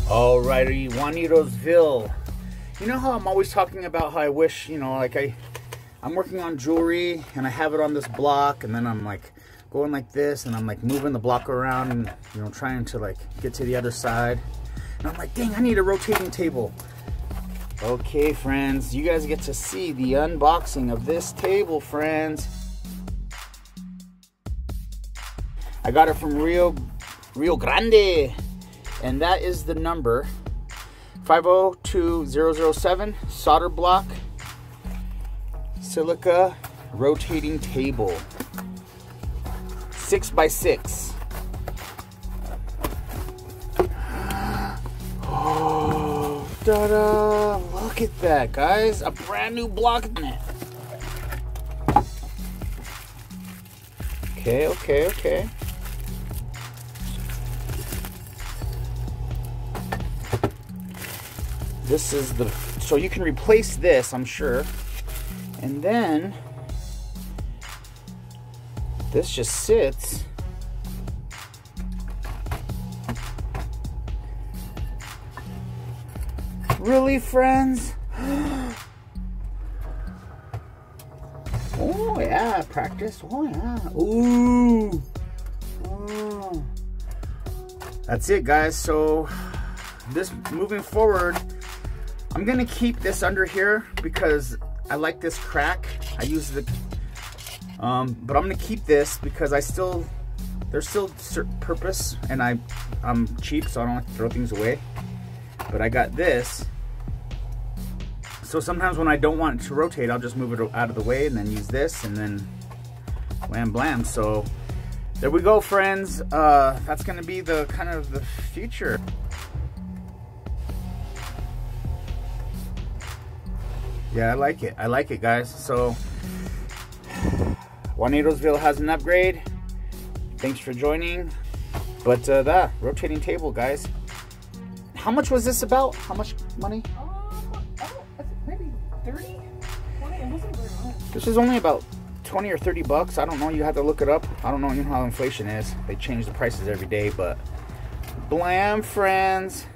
Alrighty, Juanitosville. You know how I'm always talking about how I wish, you know, like I'm working on jewelry and I have it on this block, and then I'm like going like this and I'm like moving the block around and, you know, trying to like get to the other side. And I'm like, dang, I need a rotating table. Okay, friends, you guys get to see the unboxing of this table, friends. I got it from Rio Grande, and that is the number 502007 solder block silica rotating table, 6x6. Oh, ta-da! Look at that, guys! A brand new block in it. Okay. This is the, so you can replace this, I'm sure. And then this just sits. Really, friends? Oh yeah, practice. Oh yeah. Ooh. Oh. That's it, guys. So this, moving forward, I'm gonna keep this under here because I like this crack. I use the, but I'm gonna keep this because there's still certain purpose, and I'm cheap, so I don't like to throw things away. But I got this, so sometimes when I don't want it to rotate, I'll just move it out of the way and then use this, and then wham blam. So there we go, friends. That's gonna be the kind of the future. Yeah, I like it, guys. So Juanitosville has an upgrade. Thanks for joining. But that rotating table, guys. How much was this about? How much money? I think maybe 30, 20. It wasn't very much. This is only about 20 or 30 bucks. I don't know. You have to look it up. I don't know how inflation is. They change the prices every day, but blam, friends.